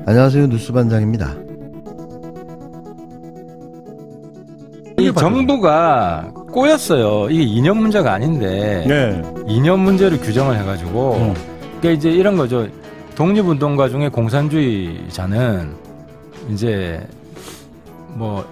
안녕하세요. 뉴스반장입니다. 이 정부가 꼬였어요. 이게 이념 문제가 아닌데 네. 이념 문제를 규정을 해가지고 그러니까 이제 이런 거죠. 독립운동가 중에 공산주의자는 이제 뭐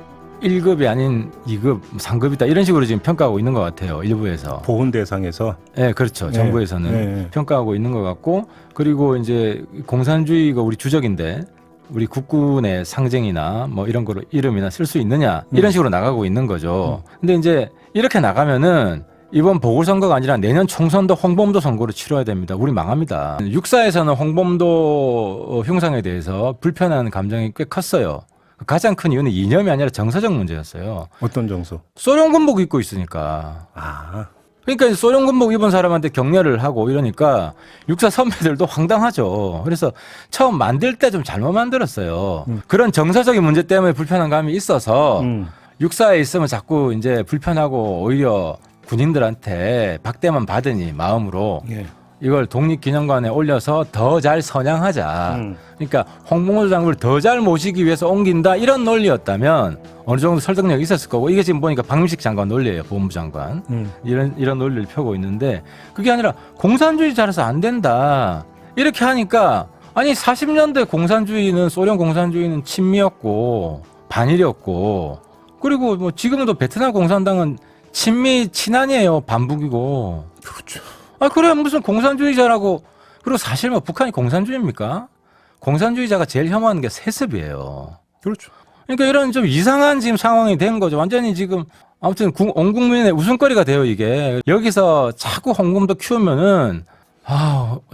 1급이 아닌 2급, 3급이다 이런 식으로 지금 평가하고 있는 것 같아요. 일부에서. 보훈 대상에서. 네, 그렇죠. 네. 정부에서는 네. 평가하고 있는 것 같고, 그리고 이제 공산주의가 우리 주적인데 우리 국군의 상징이나 뭐 이런 거로 이름이나 쓸 수 있느냐 이런 식으로 나가고 있는 거죠. 근데 이제 이렇게 나가면은 이번 보궐선거가 아니라 내년 총선도 홍범도 선거로 치러야 됩니다. 우리 망합니다. 육사에서는 홍범도 흉상에 대해서 불편한 감정이 꽤 컸어요. 가장 큰 이유는 이념이 아니라 정서적 문제였어요. 어떤 정서? 소련 군복 입고 있으니까. 아. 그러니까 소련 군복 입은 사람한테 격려를 하고 이러니까 육사 선배들도 황당하죠. 그래서 처음 만들 때 좀 잘못 만들었어요. 그런 정서적인 문제 때문에 불편한 감이 있어서 육사에 있으면 자꾸 이제 불편하고 오히려 군인들한테 박대만 받으니 마음으로 예. 이걸 독립기념관에 올려서 더 잘 선양하자. 그러니까 홍범도 장군을 더 잘 모시기 위해서 옮긴다 이런 논리였다면 어느 정도 설득력이 있었을 거고, 이게 지금 보니까 박민식 장관 논리예요. 보훈부 장관. 이런 논리를 펴고 있는데 그게 아니라 공산주의자라서 안 된다 이렇게 하니까, 아니 40년대 공산주의는, 소련 공산주의는 친미였고 반일이었고, 그리고 뭐 지금도 베트남 공산당은 친한이에요. 반북이고. 그렇죠. 아, 그래, 무슨 공산주의자라고. 그리고 사실 뭐 북한이 공산주의입니까? 공산주의자가 제일 혐오하는 게 세습이에요. 그렇죠. 그러니까 이런 좀 이상한 지금 상황이 된 거죠. 완전히 지금 아무튼 온 국민의 웃음거리가 돼요, 이게. 여기서 자꾸 홍범도 키우면은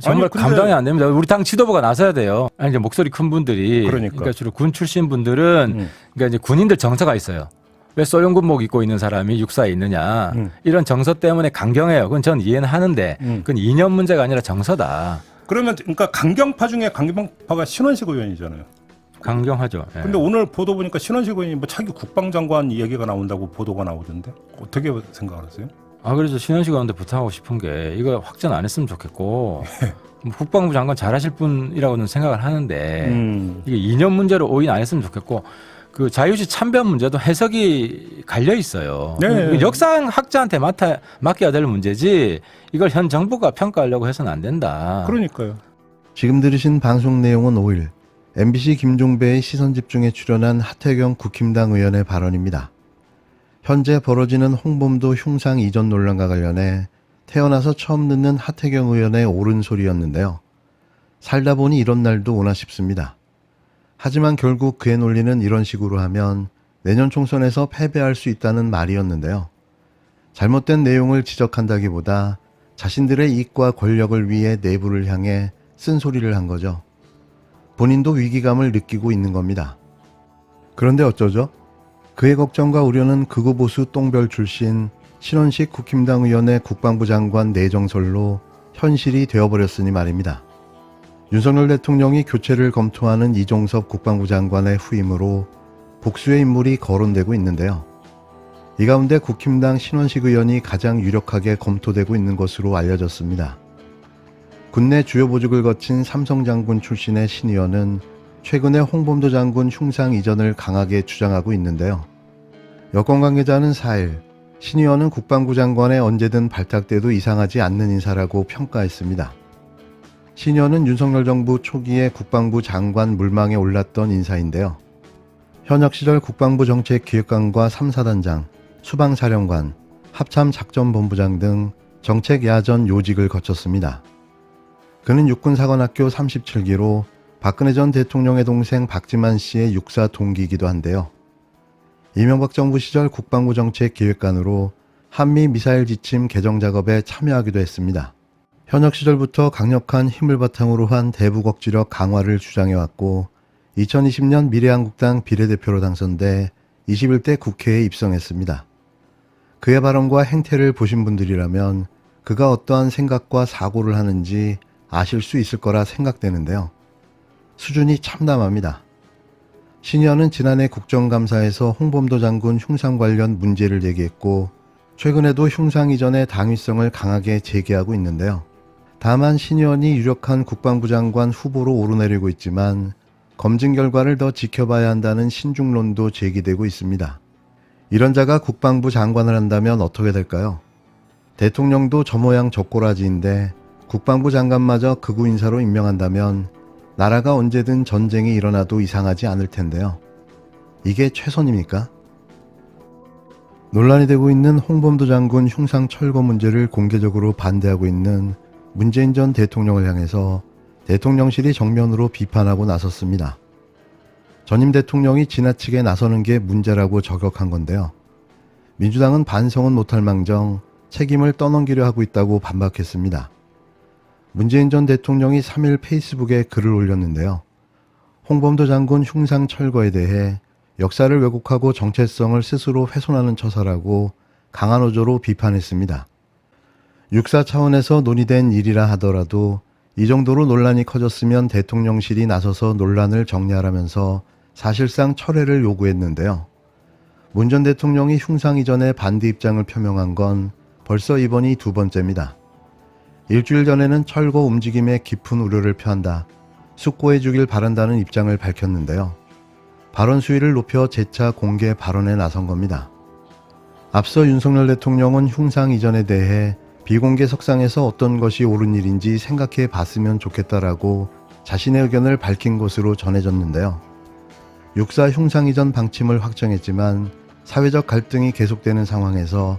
정말 아니, 근데 감당이 안 됩니다. 우리 당 지도부가 나서야 돼요. 아니, 이제 목소리 큰 분들이. 그러니까 주로 군 출신 분들은 그러니까 이제 군인들 정서가 있어요. 왜 소련 군복 입고 있는 사람이 육사에 있느냐. 이런 정서 때문에 강경해요. 그건 전 이해는 하는데 그건 이념 문제가 아니라 정서다. 그러면 그러니까 강경파 중에 강경파가 신원식 의원이잖아요. 강경하죠. 예. 근데 오늘 보도 보니까 신원식 의원이 뭐 차기 국방장관 얘기가 나온다고 보도가 나오던데 어떻게 생각하세요? 그래서 신현식 의원한테 부탁하고 싶은 게 이거 확전 안 했으면 좋겠고 뭐 국방부 장관 잘하실 분이라고는 생각을 하는데 이게 이념 문제로 오인 안 했으면 좋겠고, 그 자유시 참변 문제도 해석이 갈려 있어요. 네. 역사학자한테 맡겨야 될 문제지 이걸 현 정부가 평가하려고 해서는 안 된다. 그러니까요. 지금 들으신 방송 내용은 5일 MBC 김종배의 시선집중에 출연한 하태경 국힘당 의원의 발언입니다. 현재 벌어지는 홍범도 흉상 이전 논란과 관련해 태어나서 처음 듣는 하태경 의원의 옳은 소리였는데요. 살다 보니 이런 날도 오나 싶습니다. 하지만 결국 그의 논리는 이런 식으로 하면 내년 총선에서 패배할 수 있다는 말이었는데요. 잘못된 내용을 지적한다기보다 자신들의 이익과 권력을 위해 내부를 향해 쓴소리를 한 거죠. 본인도 위기감을 느끼고 있는 겁니다. 그런데 어쩌죠? 그의 걱정과 우려는 극우보수 똥별 출신 신원식 국힘당 의원의 국방부 장관 내정설로 현실이 되어버렸으니 말입니다. 윤석열 대통령이 교체를 검토하는 이종섭 국방부 장관의 후임으로 복수의 인물이 거론되고 있는데요. 이 가운데 국힘당 신원식 의원이 가장 유력하게 검토되고 있는 것으로 알려졌습니다. 군내 주요 보직을 거친 삼성장군 출신의 신 의원은 최근에 홍범도 장군 흉상 이전을 강하게 주장하고 있는데요. 여권 관계자는 4일 신 의원은 국방부 장관에 언제든 발탁돼도 이상하지 않는 인사라고 평가했습니다. 신 의원은 윤석열 정부 초기에 국방부 장관 물망에 올랐던 인사인데요. 현역 시절 국방부 정책기획관과 3사단장, 수방사령관, 합참작전본부장 등 정책야전 요직을 거쳤습니다. 그는 육군사관학교 37기로 박근혜 전 대통령의 동생 박지만 씨의 육사 동기이기도 한데요. 이명박 정부 시절 국방부 정책기획관으로 한미 미사일 지침 개정 작업에 참여하기도 했습니다. 현역 시절부터 강력한 힘을 바탕으로 한 대북 억지력 강화를 주장해왔고 2020년 미래한국당 비례대표로 당선돼 21대 국회에 입성했습니다. 그의 발언과 행태를 보신 분들이라면 그가 어떠한 생각과 사고를 하는지 아실 수 있을 거라 생각되는데요. 수준이 참담합니다. 신 의원은 지난해 국정감사에서 홍범도 장군 흉상 관련 문제를 제기했고 최근에도 흉상 이전의 당위성을 강하게 제기하고 있는데요. 다만 신 의원이 유력한 국방부 장관 후보로 오르내리고 있지만 검증 결과를 더 지켜봐야 한다는 신중론도 제기되고 있습니다. 이런 자가 국방부 장관을 한다면 어떻게 될까요? 대통령도 저 모양 저 꼬라지인데 국방부 장관마저 극우 인사로 임명한다면 나라가 언제든 전쟁이 일어나도 이상하지 않을 텐데요. 이게 최선입니까? 논란이 되고 있는 홍범도 장군 흉상 철거 문제를 공개적으로 반대하고 있는 문재인 전 대통령을 향해서 대통령실이 정면으로 비판하고 나섰습니다. 전임 대통령이 지나치게 나서는 게 문제라고 저격한 건데요. 민주당은 반성은 못할 망정 책임을 떠넘기려 하고 있다고 반박했습니다. 문재인 전 대통령이 3일 페이스북에 글을 올렸는데요. 홍범도 장군 흉상 철거에 대해 역사를 왜곡하고 정체성을 스스로 훼손하는 처사라고 강한 어조로 비판했습니다. 육사 차원에서 논의된 일이라 하더라도 이 정도로 논란이 커졌으면 대통령실이 나서서 논란을 정리하라면서 사실상 철회를 요구했는데요. 문 전 대통령이 흉상 이전에 반대 입장을 표명한 건 벌써 이번이 두 번째입니다. 일주일 전에는 철거 움직임에 깊은 우려를 표한다, 숙고해 주길 바란다는 입장을 밝혔는데요. 발언 수위를 높여 재차 공개 발언에 나선 겁니다. 앞서 윤석열 대통령은 흉상 이전에 대해 비공개 석상에서 어떤 것이 옳은 일인지 생각해 봤으면 좋겠다라고 자신의 의견을 밝힌 것으로 전해졌는데요. 육사 흉상 이전 방침을 확정했지만 사회적 갈등이 계속되는 상황에서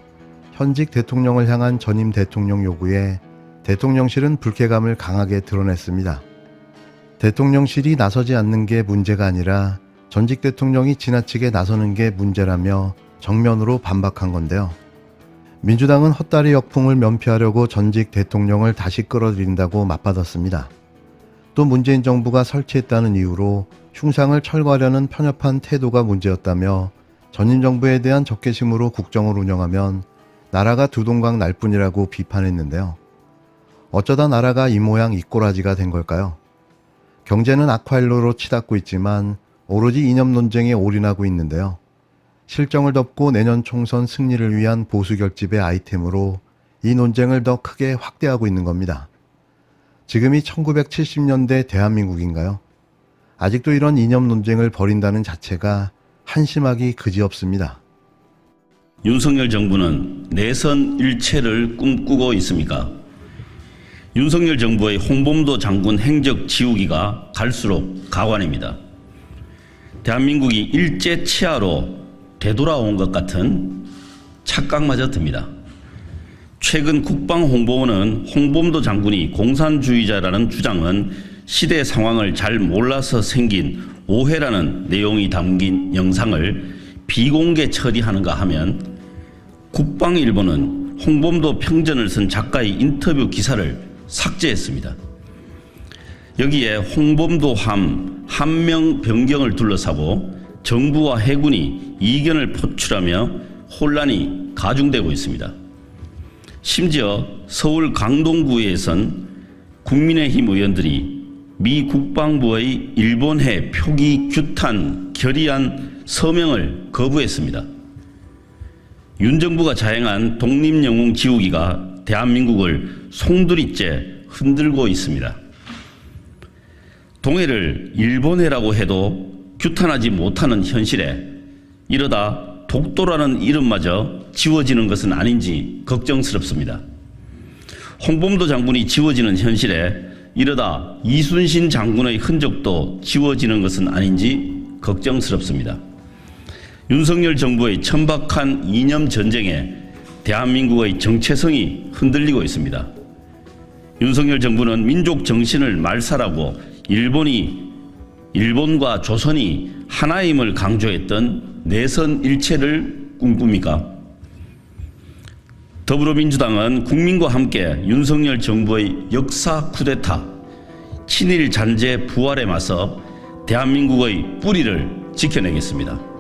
현직 대통령을 향한 전임 대통령 요구에 대통령실은 불쾌감을 강하게 드러냈습니다. 대통령실이 나서지 않는 게 문제가 아니라 전직 대통령이 지나치게 나서는 게 문제라며 정면으로 반박한 건데요. 민주당은 헛다리 역풍을 면피하려고 전직 대통령을 다시 끌어들인다고 맞받았습니다. 또 문재인 정부가 설치했다는 이유로 흉상을 철거하려는 편협한 태도가 문제였다며 전임 정부에 대한 적개심으로 국정을 운영하면 나라가 두동강 날 뿐이라고 비판했는데요. 어쩌다 나라가 이 모양 이 꼬라지가 된 걸까요? 경제는 악화일로로 치닫고 있지만 오로지 이념 논쟁에 올인하고 있는데요. 실정을 덮고 내년 총선 승리를 위한 보수 결집의 아이템으로 이 논쟁을 더 크게 확대하고 있는 겁니다. 지금이 1970년대 대한민국인가요? 아직도 이런 이념 논쟁을 벌인다는 자체가 한심하기 그지없습니다. 윤석열 정부는 내선 일체를 꿈꾸고 있습니까? 윤석열 정부의 홍범도 장군 행적 지우기가 갈수록 가관입니다. 대한민국이 일제 치하로 되돌아온 것 같은 착각마저 듭니다. 최근 국방홍보원은 홍범도 장군이 공산주의자라는 주장은 시대 상황을 잘 몰라서 생긴 오해라는 내용이 담긴 영상을 비공개 처리하는가 하면 국방일보는 홍범도 평전을 쓴 작가의 인터뷰 기사를 삭제했습니다. 여기에 홍범도함 한 명 변경을 둘러싸고 정부와 해군이 이견을 포출하며 혼란이 가중되고 있습니다. 심지어 서울 강동구에선 국민의힘 의원들이 미 국방부의 일본해 표기 규탄 결의안 서명을 거부했습니다. 윤 정부가 자행한 독립영웅 지우기가 대한민국을 송두리째 흔들고 있습니다. 동해를 일본해라고 해도 규탄하지 못하는 현실에 이러다 독도라는 이름마저 지워지는 것은 아닌지 걱정스럽습니다. 홍범도 장군이 지워지는 현실에 이러다 이순신 장군의 흔적도 지워지는 것은 아닌지 걱정스럽습니다. 윤석열 정부의 천박한 이념 전쟁에 대한민국의 정체성이 흔들리고 있습니다. 윤석열 정부는 민족 정신을 말살하고 일본과 조선이 하나임을 강조했던 내선 일체를 꿈꿉니까? 더불어민주당은 국민과 함께 윤석열 정부의 역사 쿠데타, 친일 잔재 부활에 맞서 대한민국의 뿌리를 지켜내겠습니다.